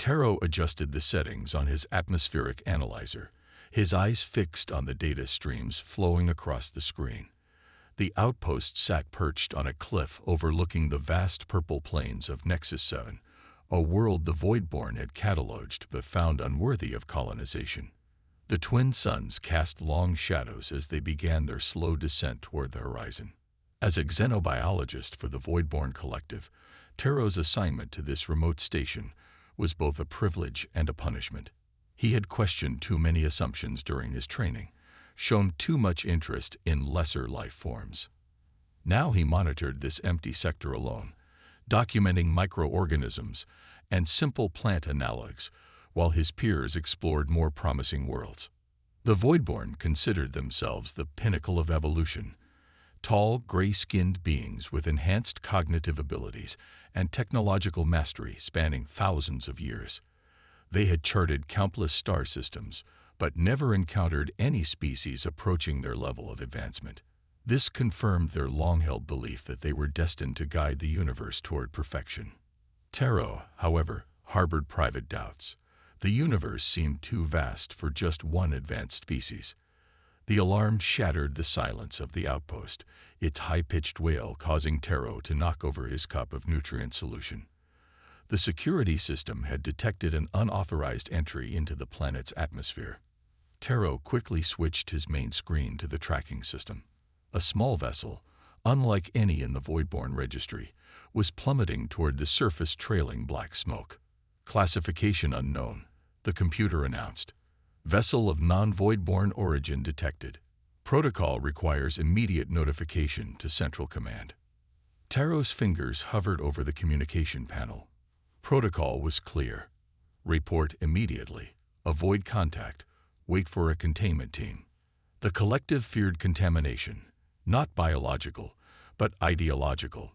Taro adjusted the settings on his atmospheric analyzer, his eyes fixed on the data streams flowing across the screen. The outpost sat perched on a cliff overlooking the vast purple plains of Nexus 7, a world the Voidborn had cataloged but found unworthy of colonization. The twin suns cast long shadows as they began their slow descent toward the horizon. As a xenobiologist for the Voidborn Collective, Taro's assignment to this remote station was both a privilege and a punishment. He had questioned too many assumptions during his training, shown too much interest in lesser life forms. Now he monitored this empty sector alone, documenting microorganisms and simple plant analogs, while his peers explored more promising worlds. The Voidborn considered themselves the pinnacle of evolution, tall, gray-skinned beings with enhanced cognitive abilities and technological mastery spanning thousands of years. They had charted countless star systems, but never encountered any species approaching their level of advancement. This confirmed their long-held belief that they were destined to guide the universe toward perfection. Taro, however, harbored private doubts. The universe seemed too vast for just one advanced species. The alarm shattered the silence of the outpost, its high-pitched wail causing Taro to knock over his cup of nutrient solution. The security system had detected an unauthorized entry into the planet's atmosphere. Taro quickly switched his main screen to the tracking system. A small vessel, unlike any in the Voidborn registry, was plummeting toward the surface trailing black smoke. Classification unknown, the computer announced. Vessel of non-Voidborn origin detected. Protocol requires immediate notification to Central Command. Taro's fingers hovered over the communication panel. Protocol was clear. Report immediately. Avoid contact. Wait for a containment team. The collective feared contamination, not biological, but ideological.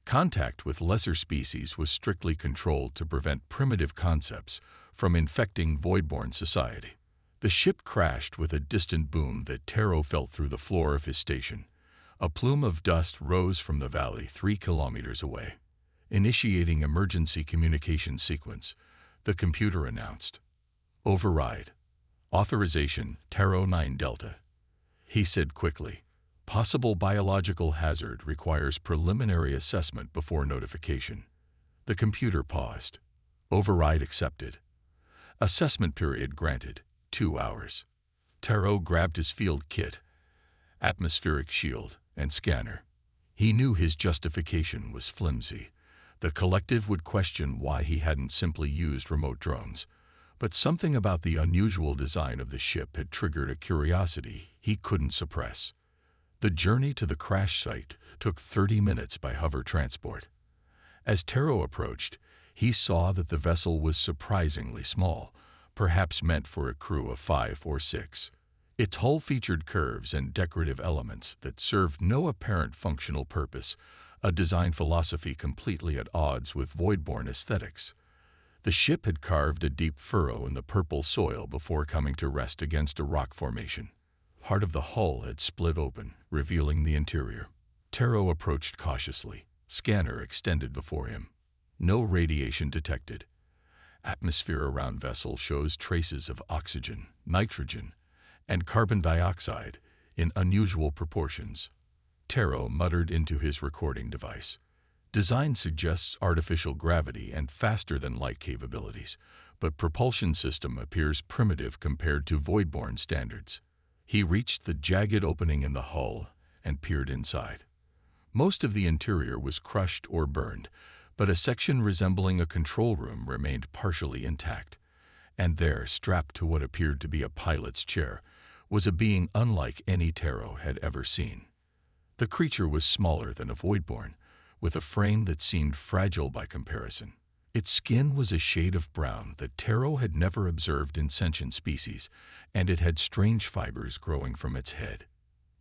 Contact with lesser species was strictly controlled to prevent primitive concepts from infecting Voidborn society. The ship crashed with a distant boom that Taro felt through the floor of his station. A plume of dust rose from the valley 3 kilometers away. Initiating emergency communication sequence, the computer announced. Override. Authorization Taro 9 Delta. He said quickly, possible biological hazard requires preliminary assessment before notification. The computer paused. Override accepted. Assessment period granted, 2 hours. Taro grabbed his field kit, atmospheric shield, and scanner. He knew his justification was flimsy. The collective would question why he hadn't simply used remote drones. But something about the unusual design of the ship had triggered a curiosity he couldn't suppress. The journey to the crash site took 30 minutes by hover transport. As Taro approached, he saw that the vessel was surprisingly small, perhaps meant for a crew of 5 or 6. Its hull featured curves and decorative elements that served no apparent functional purpose, a design philosophy completely at odds with Voidborn aesthetics. The ship had carved a deep furrow in the purple soil before coming to rest against a rock formation. Part of the hull had split open, revealing the interior. Taro approached cautiously, scanner extended before him. No radiation detected. Atmosphere around vessel shows traces of oxygen, nitrogen, and carbon dioxide in unusual proportions. Taro muttered into his recording device. Design suggests artificial gravity and faster-than-light capabilities, but propulsion system appears primitive compared to Voidborn standards. He reached the jagged opening in the hull and peered inside. Most of the interior was crushed or burned, but a section resembling a control room remained partially intact. And there, strapped to what appeared to be a pilot's chair, was a being unlike any Taro had ever seen. The creature was smaller than a Voidborn, with a frame that seemed fragile by comparison. Its skin was a shade of brown that Taro had never observed in sentient species, and it had strange fibers growing from its head.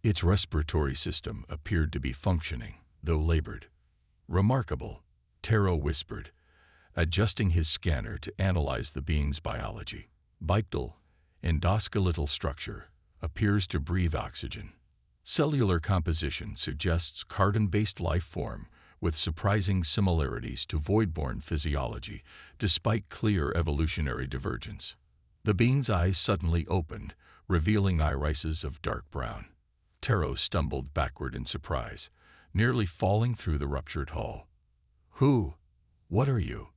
Its respiratory system appeared to be functioning, though labored. Remarkable, Taro whispered, adjusting his scanner to analyze the being's biology. Bipedal, endoskeletal structure, appears to breathe oxygen. Cellular composition suggests carden-based life form with surprising similarities to voidborn physiology, despite clear evolutionary divergence. The being's eyes suddenly opened, revealing irises of dark brown. Taro stumbled backward in surprise, nearly falling through the ruptured hull. "Who? What are you?"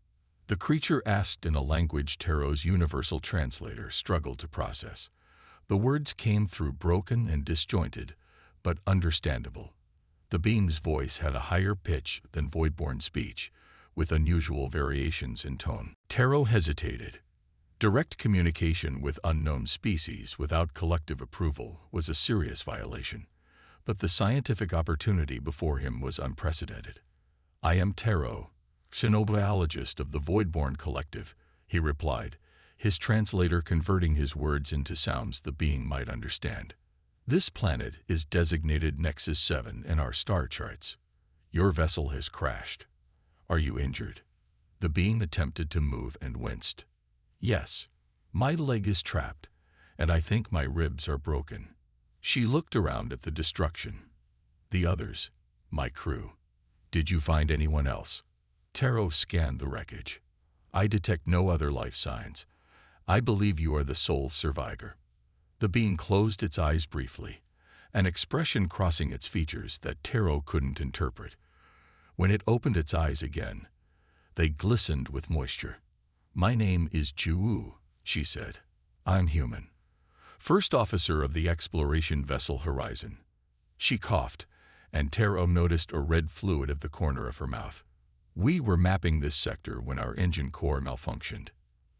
the creature asked in a language Taro's universal translator struggled to process. The words came through broken and disjointed, but understandable. The being's voice had a higher pitch than voidborn speech, with unusual variations in tone. Taro hesitated. Direct communication with unknown species without collective approval was a serious violation, but the scientific opportunity before him was unprecedented. "I am Taro, xenobiologist of the Voidborn Collective," he replied, his translator converting his words into sounds the being might understand. "This planet is designated Nexus 7 in our star charts. Your vessel has crashed. Are you injured?" The being attempted to move and winced. "Yes, my leg is trapped, and I think my ribs are broken." She looked around at the destruction. "The others, my crew. Did you find anyone else?" Taro scanned the wreckage. "I detect no other life signs. I believe you are the sole survivor." The being closed its eyes briefly, an expression crossing its features that Taro couldn't interpret. When it opened its eyes again, they glistened with moisture. "My name is Ju," she said. "I'm human. First officer of the exploration vessel Horizon." She coughed, and Taro noticed a red fluid at the corner of her mouth. "We were mapping this sector when our engine core malfunctioned."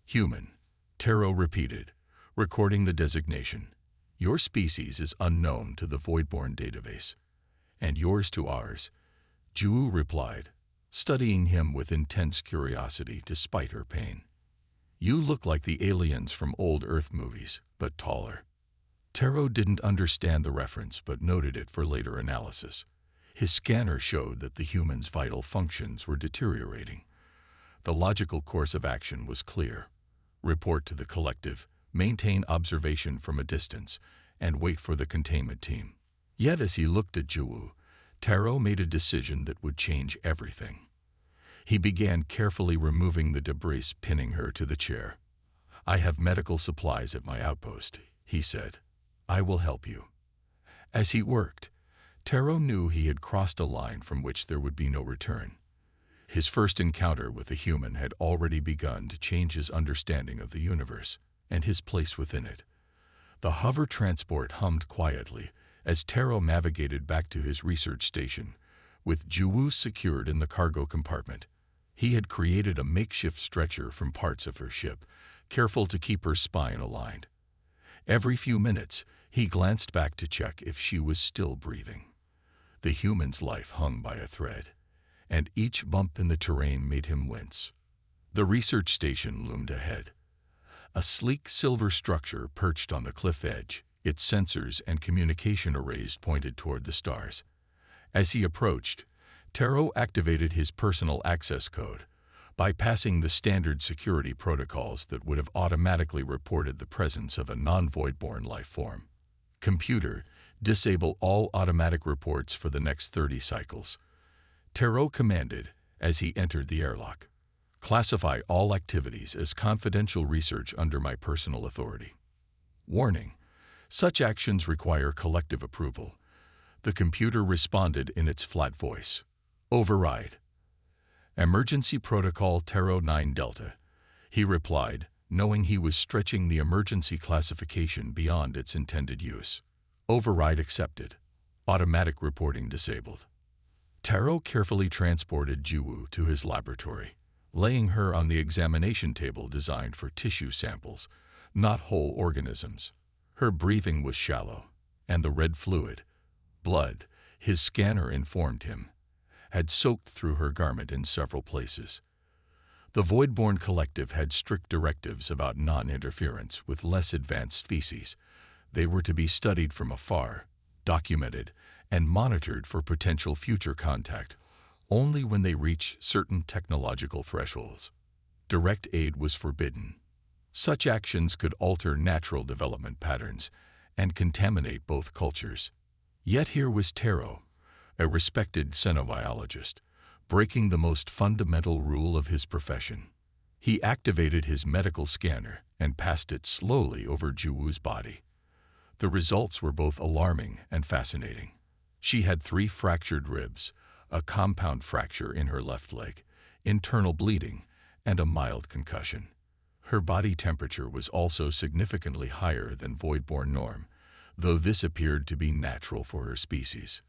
"Human," Taro repeated, recording the designation. "Your species is unknown to the Voidborn database." "And yours to ours," Ju replied, studying him with intense curiosity despite her pain. "You look like the aliens from old Earth movies, but taller." Taro didn't understand the reference but noted it for later analysis. His scanner showed that the human's vital functions were deteriorating. The logical course of action was clear. Report to the collective, maintain observation from a distance, and wait for the containment team. Yet as he looked at Ju, Taro made a decision that would change everything. He began carefully removing the debris pinning her to the chair. "I have medical supplies at my outpost," he said. "I will help you." As he worked, Taro knew he had crossed a line from which there would be no return. His first encounter with a human had already begun to change his understanding of the universe and his place within it. The hover transport hummed quietly as Taro navigated back to his research station, with Ju secured in the cargo compartment. He had created a makeshift stretcher from parts of her ship, careful to keep her spine aligned. Every few minutes, he glanced back to check if she was still breathing. The human's life hung by a thread, and each bump in the terrain made him wince. The research station loomed ahead. A sleek silver structure perched on the cliff edge, its sensors and communication arrays pointed toward the stars. As he approached, Taro activated his personal access code, bypassing the standard security protocols that would have automatically reported the presence of a non-voidborn life form. "Computer, disable all automatic reports for the next 30 cycles," Taro commanded as he entered the airlock. "Classify all activities as confidential research under my personal authority. Warning: such actions require collective approval." The computer responded in its flat voice. "Override." "Emergency Protocol Taro 9 Delta," he replied, knowing he was stretching the emergency classification beyond its intended use. "Override accepted. Automatic reporting disabled." Taro carefully transported Ju to his laboratory, laying her on the examination table designed for tissue samples, not whole organisms. Her breathing was shallow, and the red fluid, blood, his scanner informed him, had soaked through her garment in several places. The Voidborn Collective had strict directives about non-interference with less advanced species. They were to be studied from afar, documented, and monitored for potential future contact, only when they reach certain technological thresholds. Direct aid was forbidden. Such actions could alter natural development patterns and contaminate both cultures. Yet here was Taro, a respected xenobiologist, breaking the most fundamental rule of his profession. He activated his medical scanner and passed it slowly over Juwoo's body. The results were both alarming and fascinating. She had 3 fractured ribs, a compound fracture in her left leg, internal bleeding, and a mild concussion. Her body temperature was also significantly higher than voidborn norm, though this appeared to be natural for her species.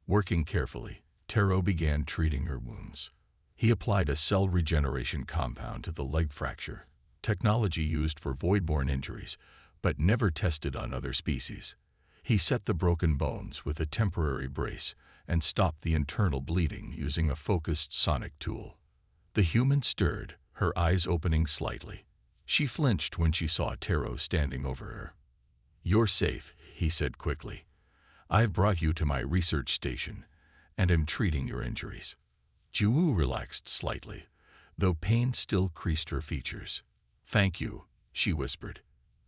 Working carefully, Taro began treating her wounds. He applied a cell regeneration compound to the leg fracture, technology used for voidborn injuries, but never tested on other species. He set the broken bones with a temporary brace and stopped the internal bleeding using a focused sonic tool. The human stirred, her eyes opening slightly. She flinched when she saw Taro standing over her. "You're safe," he said quickly. "I've brought you to my research station and am treating your injuries." Juwoo relaxed slightly, though pain still creased her features. "Thank you," she whispered.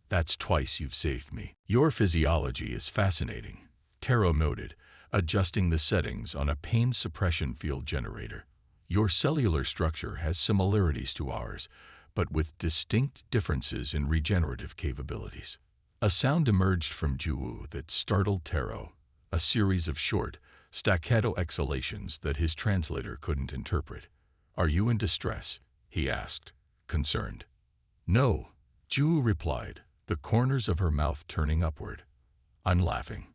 "That's twice you've saved me." "Your physiology is fascinating," Taro noted, adjusting the settings on a pain suppression field generator. "Your cellular structure has similarities to ours, but with distinct differences in regenerative capabilities." A sound emerged from Juwoo that startled Taro, a series of short, staccato exhalations that his translator couldn't interpret. "Are you in distress?" he asked, concerned. "No," Juwoo replied, the corners of her mouth turning upward. "I'm laughing.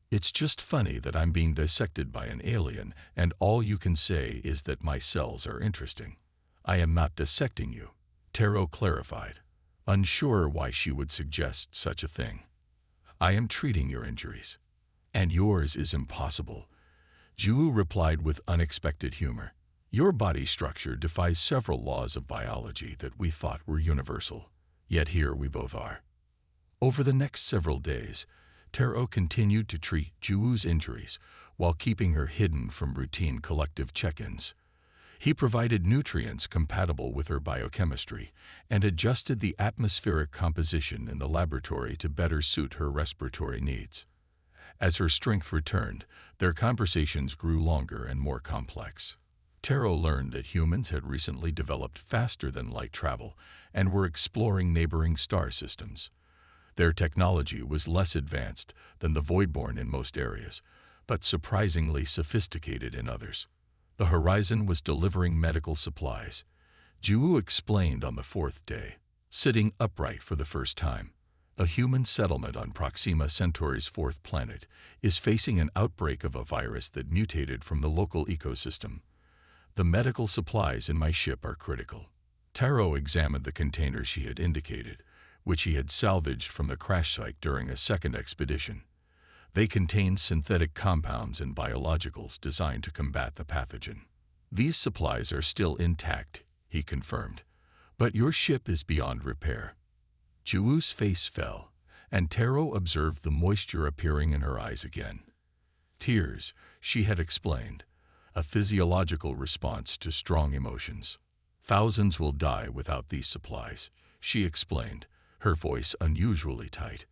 It's just funny that I'm being dissected by an alien and all you can say is that my cells are interesting." "I am not dissecting you," Taro clarified, unsure why she would suggest such a thing. "I am treating your injuries." "And yours is impossible," Juwoo replied with unexpected humor. "Your body structure defies several laws of biology that we thought were universal, yet here we both are." Over the next several days, Taro continued to treat Juwoo's injuries while keeping her hidden from routine collective check-ins. He provided nutrients compatible with her biochemistry and adjusted the atmospheric composition in the laboratory to better suit her respiratory needs. As her strength returned, their conversations grew longer and more complex. Taro learned that humans had recently developed faster-than-light travel and were exploring neighboring star systems. Their technology was less advanced than the voidborn in most areas, but surprisingly sophisticated in others. The horizon was delivering medical supplies. Juwoo explained on the 4th day, sitting upright for the first time. A human settlement on Proxima Centauri's 4th planet is facing an outbreak of a virus that mutated from the local ecosystem. The medical supplies in my ship are critical. Taro examined the container she had indicated, which he had salvaged from the crash site during a second expedition. They contained synthetic compounds and biologicals designed to combat the pathogen. "These supplies are still intact," he confirmed, "but your ship is beyond repair." Juwoo's face fell, and Taro observed the moisture appearing in her eyes again. "Tears," she had explained, "a physiological response to strong emotions. Thousands will die without these supplies," she explained, her voice unusually tight.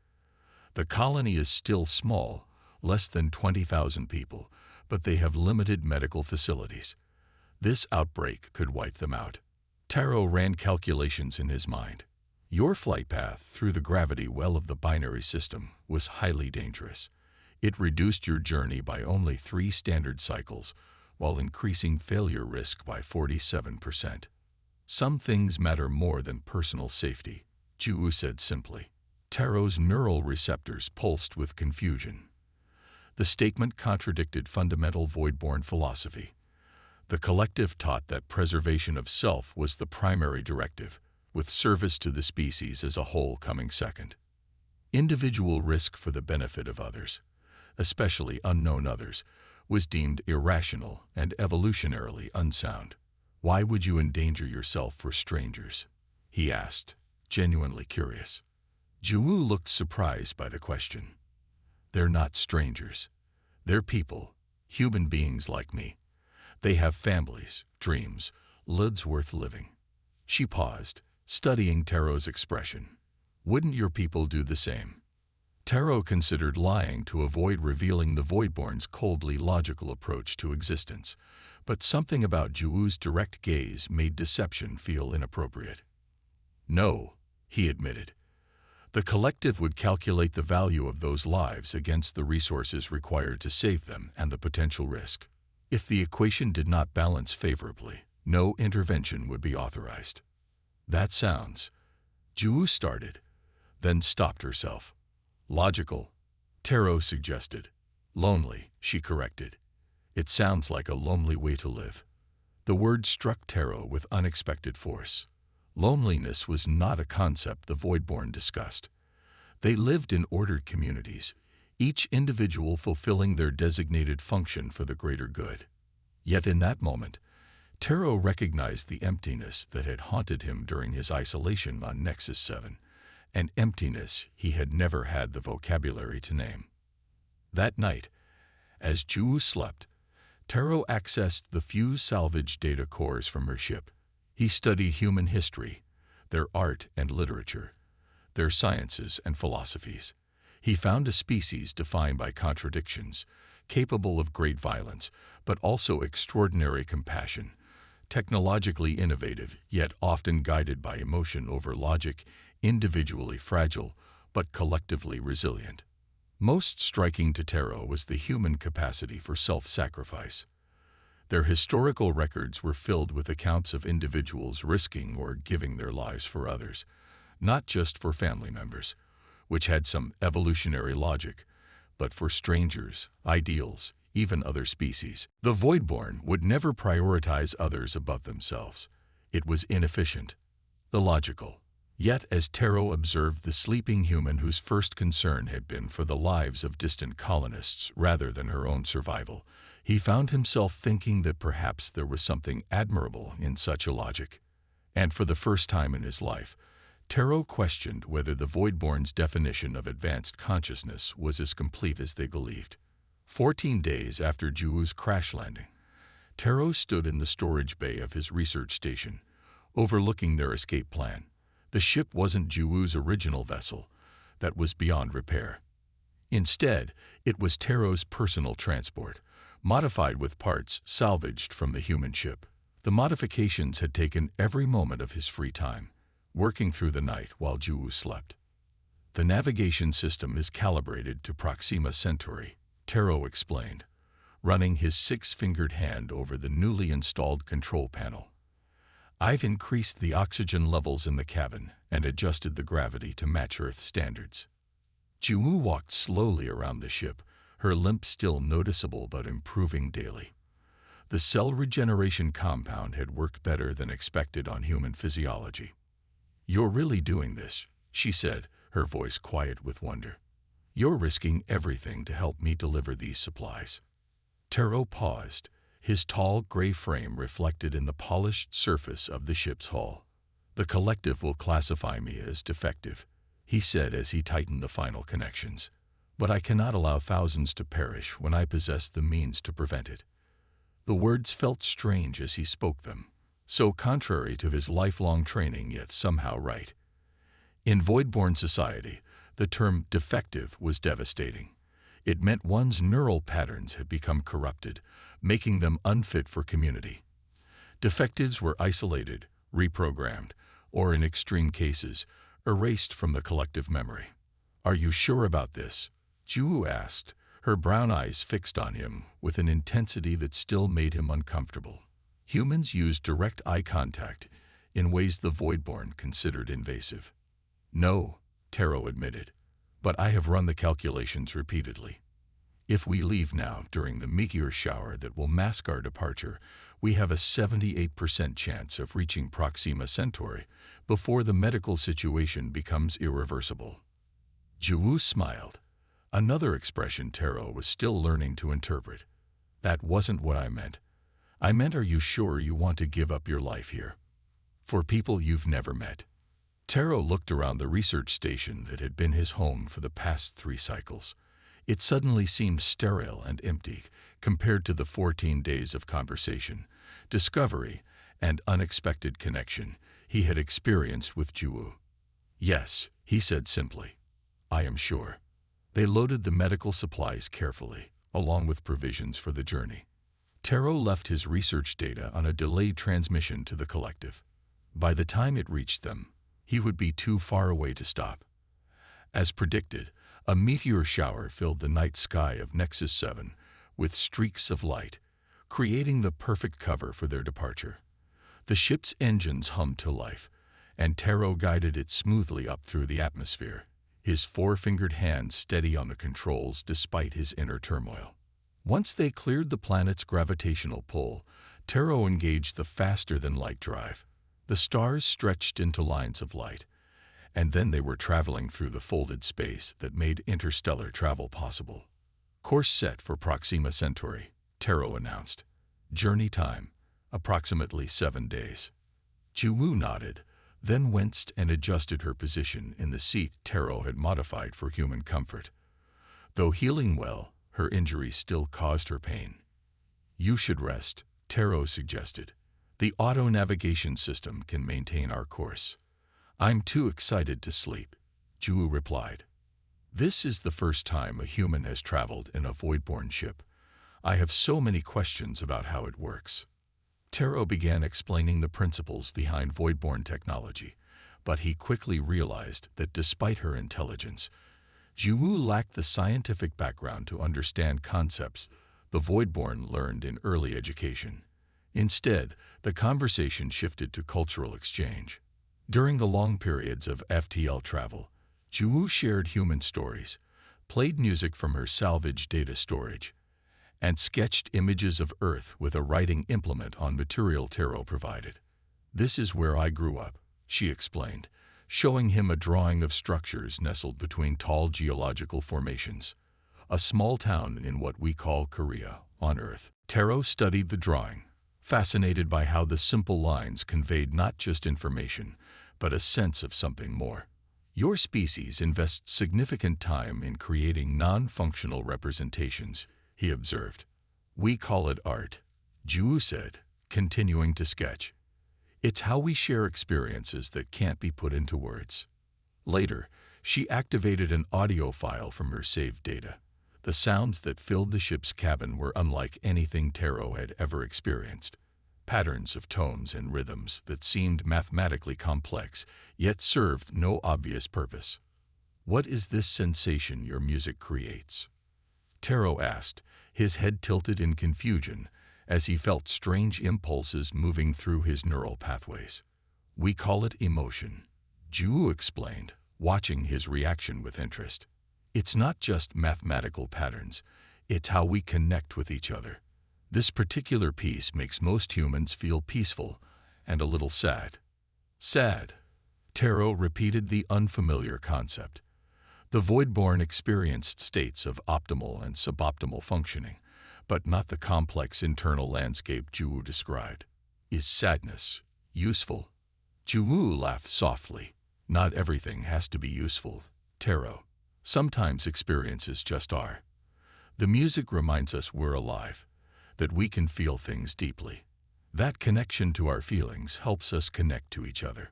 "The colony is still small, less than 20,000 people, but they have limited medical facilities. This outbreak could wipe them out." Taro ran calculations in his mind. "Your flight path through the gravity well of the binary system was highly dangerous. It reduced your journey by only 3 standard cycles, while increasing failure risk by 47%. Some things matter more than personal safety," Juwoo said simply. Taro's neural receptors pulsed with confusion. The statement contradicted fundamental voidborn philosophy. The collective taught that preservation of self was the primary directive, with service to the species as a whole coming second. Individual risk for the benefit of others, especially unknown others, was deemed irrational and evolutionarily unsound. "Why would you endanger yourself for strangers?" he asked, genuinely curious. Juwoo looked surprised by the question. "They're not strangers. They're people, human beings like me. They have families, dreams, lives worth living." She paused, studying Taro's expression. "Wouldn't your people do the same?" Taro considered lying to avoid revealing the Voidborn's coldly logical approach to existence, but something about Juwoo's direct gaze made deception feel inappropriate. "No," he admitted. "The collective would calculate the value of those lives against the resources required to save them and the potential risk. If the equation did not balance favorably, no intervention would be authorized." "That sounds," Juwoo started, then stopped herself. "Logical," Taro suggested. "Lonely," she corrected. "It sounds like a lonely way to live." The word struck Taro with unexpected force. Loneliness was not a concept the Voidborn discussed. They lived in ordered communities, each individual fulfilling their designated function for the greater good. Yet in that moment, Taro recognized the emptiness that had haunted him during his isolation on Nexus 7, an emptiness he had never had the vocabulary to name. That night, as Juwoo slept, Taro accessed the few salvaged data cores from her ship. He studied human history, their art and literature, their sciences and philosophies. He found a species defined by contradictions, capable of great violence, but also extraordinary compassion, technologically innovative, yet often guided by emotion over logic, individually fragile, but collectively resilient. Most striking to Taro was the human capacity for self-sacrifice. Their historical records were filled with accounts of individuals risking or giving their lives for others, not just for family members, which had some evolutionary logic, but for strangers, ideals, even other species. The Voidborn would never prioritize others above themselves. It was inefficient, illogical. Yet as Taro observed the sleeping human whose first concern had been for the lives of distant colonists rather than her own survival, he found himself thinking that perhaps there was something admirable in such a logic. And for the first time in his life, Taro questioned whether the Voidborn's definition of advanced consciousness was as complete as they believed. 14 days after Juwoo's crash landing, Taro stood in the storage bay of his research station, overlooking their escape plan. The ship wasn't Juwoo's original vessel, that was beyond repair. Instead, it was Taro's personal transport, modified with parts salvaged from the human ship. The modifications had taken every moment of his free time, working through the night while Juwoo slept. "The navigation system is calibrated to Proxima Centauri," Taro explained, running his six-fingered hand over the newly installed control panel. "I've increased the oxygen levels in the cabin and adjusted the gravity to match Earth standards." Juwoo walked slowly around the ship, her limp still noticeable but improving daily. The cell regeneration compound had worked better than expected on human physiology. "You're really doing this," she said, her voice quiet with wonder. "You're risking everything to help me deliver these supplies." Taro paused, his tall gray frame reflected in the polished surface of the ship's hull. "The collective will classify me as defective," he said as he tightened the final connections. "But I cannot allow thousands to perish when I possess the means to prevent it." The words felt strange as he spoke them, so contrary to his lifelong training yet somehow right. In Voidborn society, the term defective was devastating. It meant one's neural patterns had become corrupted, making them unfit for community. Defectives were isolated, reprogrammed, or in extreme cases, erased from the collective memory. "Are you sure about this?" Juwoo asked, her brown eyes fixed on him with an intensity that still made him uncomfortable. Humans used direct eye contact in ways the Voidborn considered invasive. "No," Taro admitted, "but I have run the calculations repeatedly. If we leave now during the meteor shower that will mask our departure, we have a 78% chance of reaching Proxima Centauri before the medical situation becomes irreversible." Juwoo smiled, another expression Taro was still learning to interpret. "That wasn't what I meant. I meant, are you sure you want to give up your life here? For people you've never met?" Taro looked around the research station that had been his home for the past 3 cycles. It suddenly seemed sterile and empty compared to the 14 days of conversation, discovery, and unexpected connection he had experienced with Juwoo. "Yes," he said simply. "I am sure." They loaded the medical supplies carefully, along with provisions for the journey. Taro left his research data on a delayed transmission to the collective. By the time it reached them, he would be too far away to stop. As predicted, a meteor shower filled the night sky of Nexus 7 with streaks of light, creating the perfect cover for their departure. The ship's engines hummed to life, and Taro guided it smoothly up through the atmosphere, his four-fingered hands steady on the controls despite his inner turmoil. Once they cleared the planet's gravitational pull, Taro engaged the faster-than-light drive. The stars stretched into lines of light, and then they were traveling through the folded space that made interstellar travel possible. Course set for Proxima Centauri, Taro announced. Journey time, approximately 7 days. Jiwoo nodded, then winced and adjusted her position in the seat Taro had modified for human comfort. Though healing well, her injuries still caused her pain. You should rest, Taro suggested. The auto-navigation system can maintain our course. I'm too excited to sleep, Jiwoo replied. This is the first time a human has traveled in a void-borne ship. I have so many questions about how it works. Taro began explaining the principles behind void-borne technology, but he quickly realized that despite her intelligence, Jiwoo lacked the scientific background to understand concepts the void-borne learned in early education. Instead, the conversation shifted to cultural exchange. During the long periods of FTL travel, Jiwoo shared human stories, played music from her salvage data storage, and sketched images of Earth with a writing implement on material Taro provided. This is where I grew up, she explained, showing him a drawing of structures nestled between tall geological formations. A small town in what we call Korea, on Earth. Taro studied the drawing, fascinated by how the simple lines conveyed not just information, but a sense of something more. Your species invests significant time in creating non-functional representations, he observed. We call it art, Jiwoo said, continuing to sketch. It's how we share experiences that can't be put into words. Later, she activated an audio file from her saved data. The sounds that filled the ship's cabin were unlike anything Taro had ever experienced. Patterns of tones and rhythms that seemed mathematically complex, yet served no obvious purpose. What is this sensation your music creates? Taro asked, his head tilted in confusion as he felt strange impulses moving through his neural pathways. We call it emotion, Jiwoo explained, watching his reaction with interest. It's not just mathematical patterns, it's how we connect with each other. This particular piece makes most humans feel peaceful and a little sad. Sad. Taro repeated the unfamiliar concept. The void-borne experienced states of optimal and suboptimal functioning, but not the complex internal landscape Jiwoo described. Is sadness useful? Jiwoo laughed softly. Not everything has to be useful, Taro. Sometimes experiences just are. The music reminds us we're alive, that we can feel things deeply. That connection to our feelings helps us connect to each other.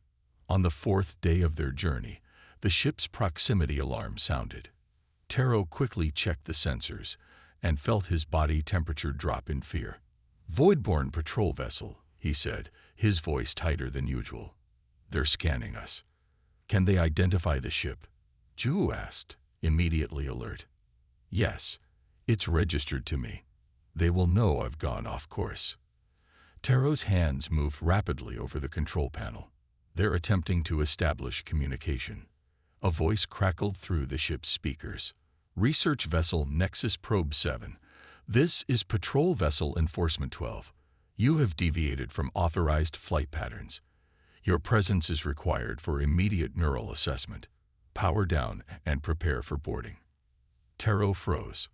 On the 4th day of their journey, the ship's proximity alarm sounded. Taro quickly checked the sensors and felt his body temperature drop in fear. Void-borne patrol vessel, he said, his voice tighter than usual. They're scanning us. Can they identify the ship? Jiwoo asked, immediately alert. Yes, it's registered to me. They will know I've gone off course. Taro's hands moved rapidly over the control panel. They're attempting to establish communication. A voice crackled through the ship's speakers. Research Vessel Nexus Probe 7. This is Patrol Vessel Enforcement 12. You have deviated from authorized flight patterns. Your presence is required for immediate neural assessment. Power down and prepare for boarding. Taro froze.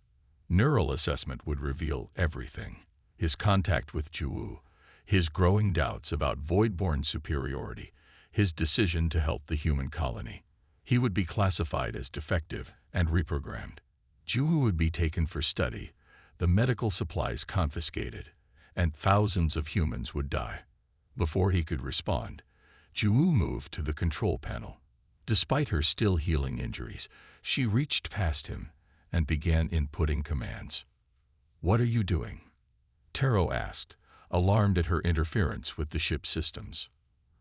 Neural assessment would reveal everything. His contact with Jiwoo, his growing doubts about void-borne superiority, his decision to help the human colony. He would be classified as defective and reprogrammed. Jiwoo would be taken for study, the medical supplies confiscated, and thousands of humans would die. Before he could respond, Jiwoo moved to the control panel. Despite her still healing injuries, she reached past him and began inputting commands. What are you doing? Taro asked, alarmed at her interference with the ship's systems.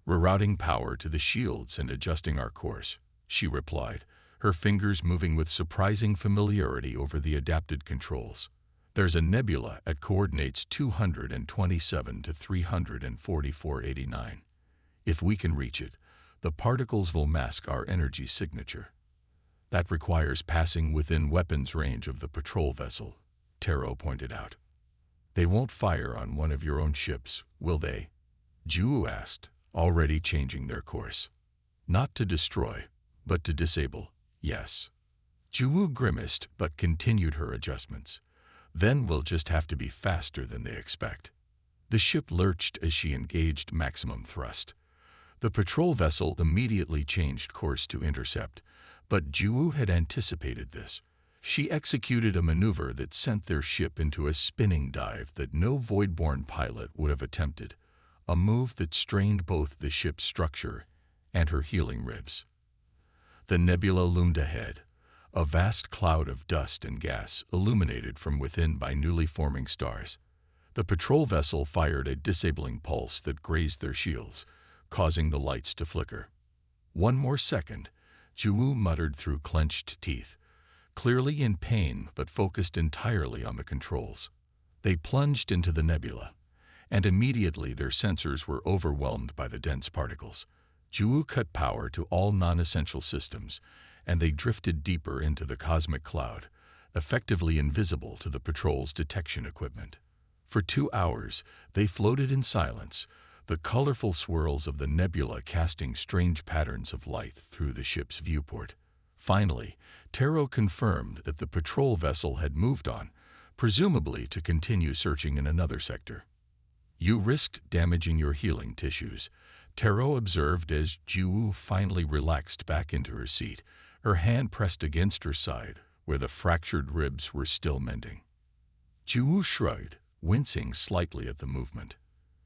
"Rerouting power to the shields and adjusting our course," she replied, her fingers moving with surprising familiarity over the adapted controls. "There's a nebula at coordinates 227 to 34489. If we can reach it, the particles will mask our energy signature. That requires passing within weapons range of the patrol vessel," Taro pointed out. "They won't fire on one of your own ships, will they?" Ju asked, already changing their course. "Not to destroy, but to disable, yes." Ju grimaced but continued her adjustments. "Then we'll just have to be faster than they expect." The ship lurched as she engaged maximum thrust. The patrol vessel immediately changed course to intercept, but Ju had anticipated this. She executed a maneuver that sent their ship into a spinning dive that no Voidborn pilot would have attempted, a move that strained both the ship's structure and her healing ribs. The nebula loomed ahead, a vast cloud of dust and gas illuminated from within by newly forming stars. The patrol vessel fired a disabling pulse that grazed their shields, causing the lights to flicker. "One more second," Ju muttered through clenched teeth, clearly in pain but focused entirely on the controls. They plunged into the nebula, and immediately their sensors were overwhelmed by the dense particles. Ju cut power to all non-essential systems, and they drifted deeper into the cosmic cloud, effectively invisible to the patrol's detection equipment. For 2 hours, they floated in silence, the colorful swirls of the nebula casting strange patterns of light through the ship's viewport. Finally, Taro confirmed that the patrol vessel had moved on, presumably to continue searching in another sector. "You risked damaging your healing tissues," Taro observed as Ju finally relaxed back into her seat, her hand pressed against her side, where the fractured ribs were still mending. Ju shrugged, wincing slightly at the movement.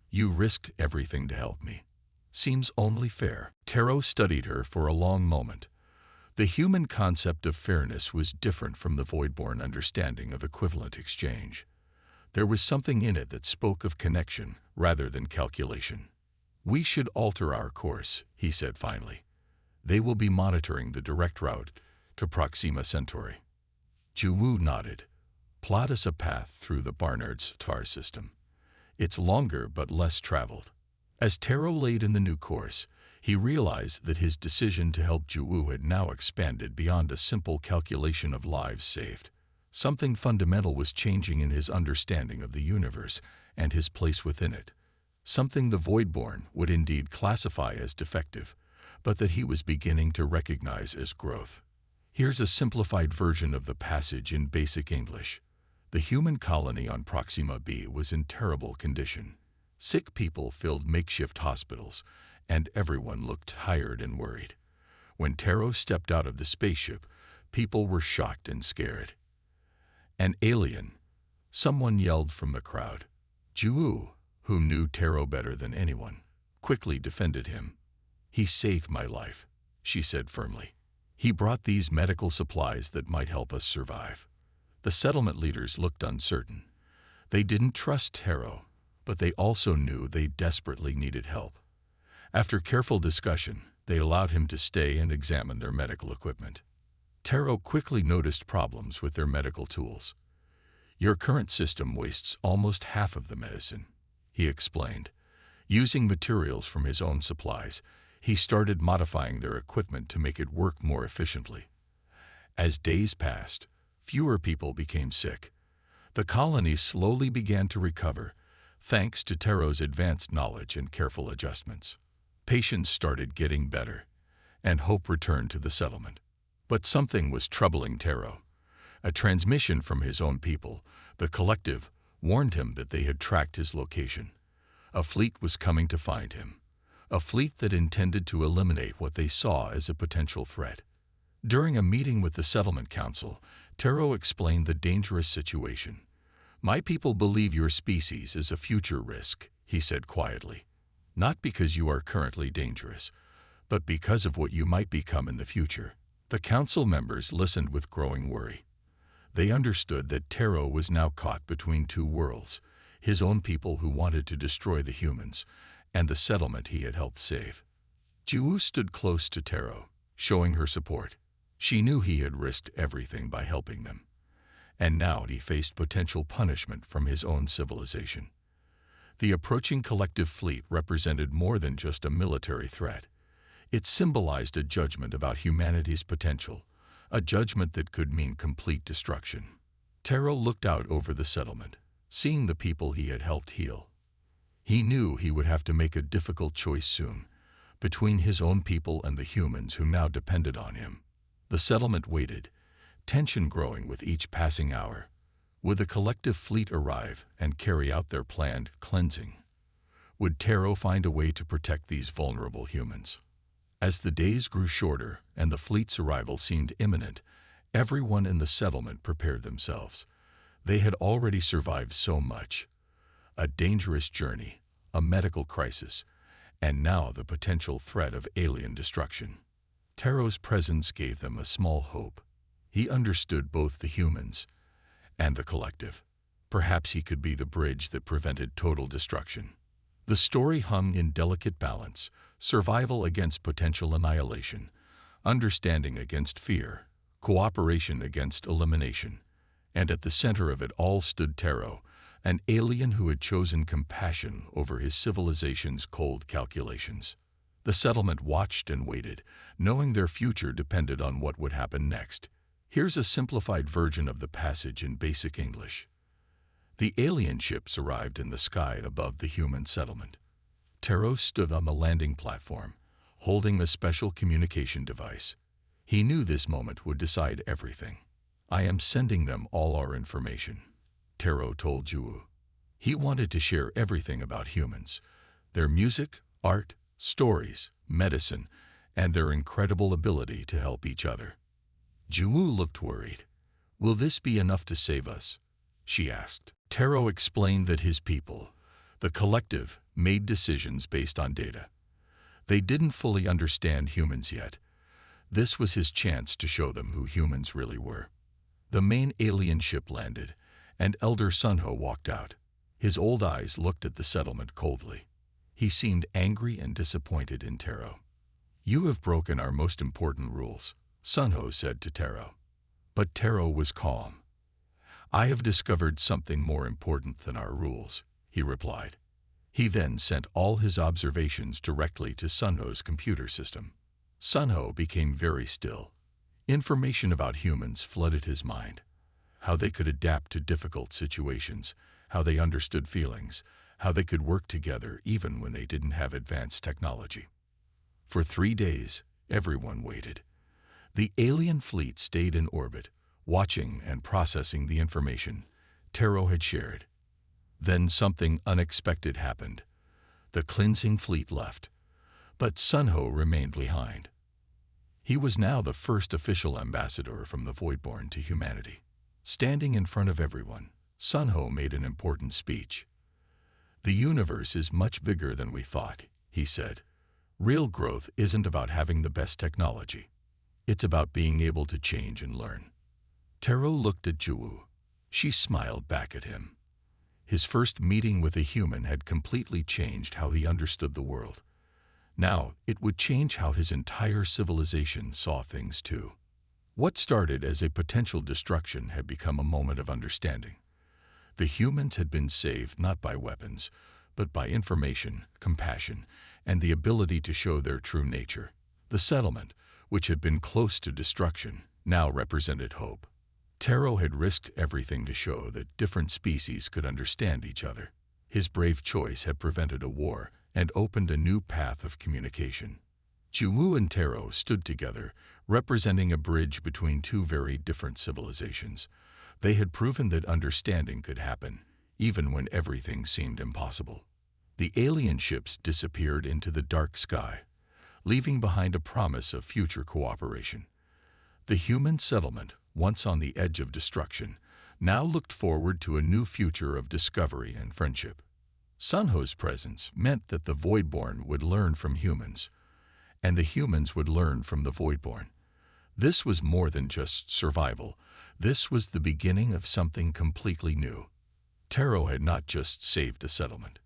"You risked everything to help me. Seems only fair." Taro studied her for a long moment. The human concept of fairness was different from the Voidborn understanding of equivalent exchange. There was something in it that spoke of connection rather than calculation. "We should alter our course," he said finally. "They will be monitoring the direct route to Proxima Centauri." Ju nodded. "Plot us a path through the Barnard's star system. It's longer but less traveled." As Taro laid in the new course, he realized that his decision to help Ju had now expanded beyond a simple calculation of lives saved. Something fundamental was changing in his understanding of the universe and his place within it. Something the Voidborn would indeed classify as defective, but that he was beginning to recognize as growth. Here's a simplified version of the passage in basic English. The human colony on Proxima B was in terrible condition. Sick people filled makeshift hospitals, and everyone looked tired and worried. When Taro stepped out of the spaceship, people were shocked and scared. "An alien!" someone yelled from the crowd. Ju, who knew Taro better than anyone, quickly defended him. "He saved my life," she said firmly. "He brought these medical supplies that might help us survive." The settlement leaders looked uncertain. They didn't trust Taro, but they also knew they desperately needed help. After careful discussion, they allowed him to stay and examine their medical equipment. Taro quickly noticed problems with their medical tools. "Your current system wastes almost half of the medicine," he explained. Using materials from his own supplies, he started modifying their equipment to make it work more efficiently. As days passed, fewer people became sick. The colony slowly began to recover, thanks to Taro's advanced knowledge and careful adjustments. Patients started getting better, and hope returned to the settlement. But something was troubling Taro. A transmission from his own people, the Collective, warned him that they had tracked his location. A fleet was coming to find him. A fleet that intended to eliminate what they saw as a potential threat. During a meeting with the Settlement Council, Taro explained the dangerous situation. "My people believe your species is a future risk," he said quietly. "Not because you are currently dangerous, but because of what you might become in the future." The council members listened with growing worry. They understood that Taro was now caught between two worlds, his own people who wanted to destroy the humans, and the settlement he had helped save. Jiwoo stood close to Taro, showing her support. She knew he had risked everything by helping them, and now he faced potential punishment from his own civilization. The approaching collective fleet represented more than just a military threat. It symbolized a judgment about humanity's potential, a judgment that could mean complete destruction. Taro looked out over the settlement, seeing the people he had helped heal. He knew he would have to make a difficult choice soon, between his own people and the humans who now depended on him. The settlement waited, tension growing with each passing hour. Would the collective fleet arrive and carry out their planned cleansing? Would Taro find a way to protect these vulnerable humans? As the days grew shorter and the fleet's arrival seemed imminent, everyone in the settlement prepared themselves. They had already survived so much. A dangerous journey, a medical crisis, and now the potential threat of alien destruction. Taro's presence gave them a small hope. He understood both the humans and the collective. Perhaps he could be the bridge that prevented total destruction. The story hung in delicate balance, survival against potential annihilation, understanding against fear, cooperation against elimination. And at the center of it all stood Taro, an alien who had chosen compassion over his civilization's cold calculations. The settlement watched and waited, knowing their future depended on what would happen next. Here's a simplified version of the passage in basic English. The alien ships arrived in the sky above the human settlement. Taro stood on the landing platform, holding a special communication device. He knew this moment would decide everything. "I am sending them all our information," Taro told Jiwoo. He wanted to share everything about humans, their music, art, stories, medicine, and their incredible ability to help each other. Jiwoo looked worried. "Will this be enough to save us?" she asked. Taro explained that his people, the collective, made decisions based on data. They didn't fully understand humans yet. This was his chance to show them who humans really were. The main alien ship landed, and Elder Sunho walked out. His old eyes looked at the settlement coldly. He seemed angry and disappointed in Taro. "You have broken our most important rules," Sunho said to Taro. But Taro was calm. "I have discovered something more important than our rules," he replied. He then sent all his observations directly to Sunho's computer system. Sunho became very still. Information about humans flooded his mind. How they could adapt to difficult situations, how they understood feelings, how they could work together even when they didn't have advanced technology. For 3 days, everyone waited. The alien fleet stayed in orbit, watching and processing the information Taro had shared. Then something unexpected happened. The cleansing fleet left, but Sunho remained behind. He was now the first official ambassador from the Voidborn to humanity. Standing in front of everyone, Sunho made an important speech. "The universe is much bigger than we thought," he said. "Real growth isn't about having the best technology. It's about being able to change and learn." Taro looked at Jiwoo. She smiled back at him. His first meeting with a human had completely changed how he understood the world. Now, it would change how his entire civilization saw things too. What started as a potential destruction had become a moment of understanding. The humans had been saved not by weapons, but by information, compassion, and the ability to show their true nature. The settlement, which had been close to destruction, now represented hope. Taro had risked everything to show that different species could understand each other. His brave choice had prevented a war and opened a new path of communication. Jiwoo and Taro stood together, representing a bridge between two very different civilizations. They had proven that understanding could happen, even when everything seemed impossible. The alien ships disappeared into the dark sky, leaving behind a promise of future cooperation. The human settlement, once on the edge of destruction, now looked forward to a new future of discovery and friendship. Sunho's presence meant that the Voidborn would learn from humans, and the humans would learn from the Voidborn. This was more than just survival. This was the beginning of something completely new. Taro had not just saved a settlement.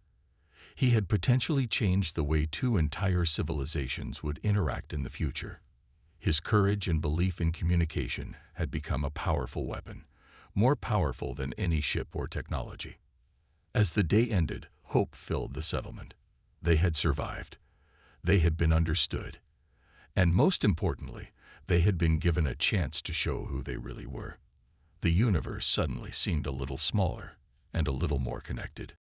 He had potentially changed the way two entire civilizations would interact in the future. His courage and belief in communication had become a powerful weapon, more powerful than any ship or technology. As the day ended, hope filled the settlement. They had survived. They had been understood. And most importantly, they had been given a chance to show who they really were. The universe suddenly seemed a little smaller and a little more connected.